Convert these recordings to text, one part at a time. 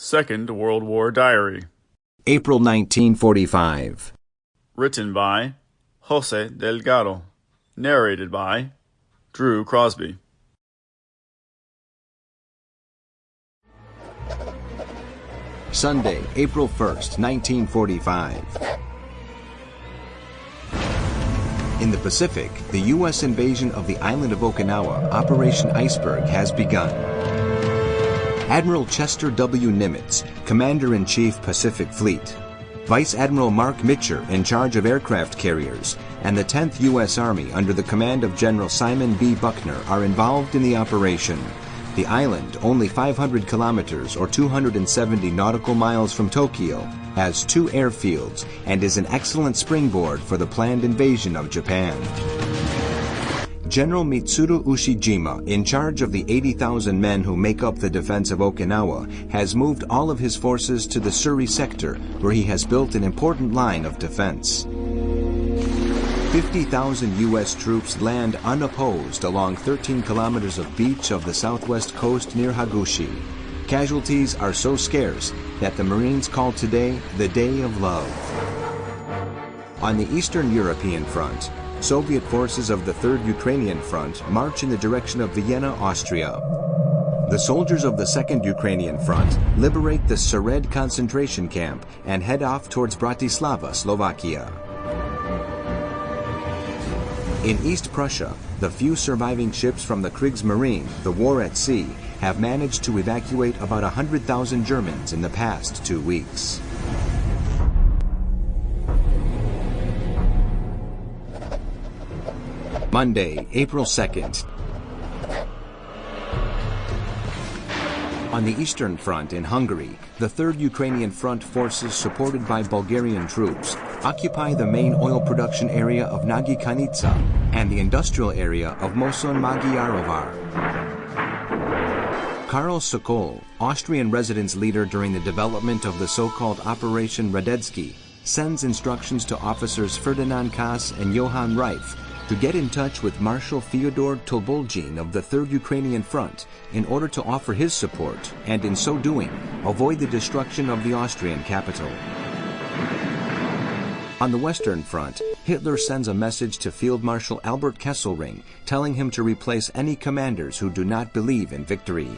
Second World War Diary. April 1945. Written by José Delgado. Narrated by Drew Crosby. Sunday, April 1st, 1945. In the Pacific, the U.S. invasion of the island of Okinawa, Operation Iceberg, has begun. Admiral Chester W. Nimitz, Commander-in-Chief Pacific Fleet, Vice Admiral Mark Mitcher in charge of aircraft carriers, and the 10th U.S. Army under the command of General Simon B. Buckner are involved in the operation. The island, only 500 kilometers or 270 nautical miles from Tokyo, has 2 airfields and is an excellent springboard for the planned invasion of Japan. General Mitsuru Ushijima, in charge of the 80,000 men who make up the defense of Okinawa, has moved all of his forces to the Suri sector, where he has built an important line of defense. 50,000 U.S. troops land unopposed along 13 kilometers of beach of the southwest coast near Hagushi. Casualties are so scarce that the Marines call today the Day of Love. On the Eastern European Front, Soviet forces of the Third Ukrainian Front march in the direction of Vienna, Austria. The soldiers of the Second Ukrainian Front liberate the Sered concentration camp and head off towards Bratislava, Slovakia. In East Prussia, the few surviving ships from the Kriegsmarine, the war at sea, have managed to evacuate about 100,000 Germans in the past 2 weeks. Monday, April 2nd. On the Eastern Front in Hungary, the Third Ukrainian Front forces supported by Bulgarian troops occupy the main oil production area of Nagy Kanica and the industrial area of Moson Magyarovar. Karl Sokol, Austrian residence leader during the development of the so-called Operation Radetzky, sends instructions to officers Ferdinand Kass and Johann Reif to get in touch with Marshal Fyodor Tobolgin of the Third Ukrainian Front in order to offer his support and, in so doing, avoid the destruction of the Austrian capital. On the Western Front, Hitler sends a message to Field Marshal Albert Kesselring telling him to replace any commanders who do not believe in victory.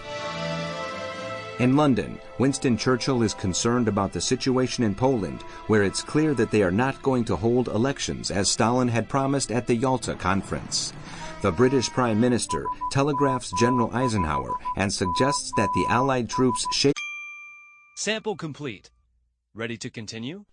In London, Winston Churchill is concerned about the situation in Poland, where it's clear that they are not going to hold elections as Stalin had promised at the Yalta Conference. The British Prime Minister telegraphs General Eisenhower and suggests that the Allied troops shake. Sample complete. Ready to continue?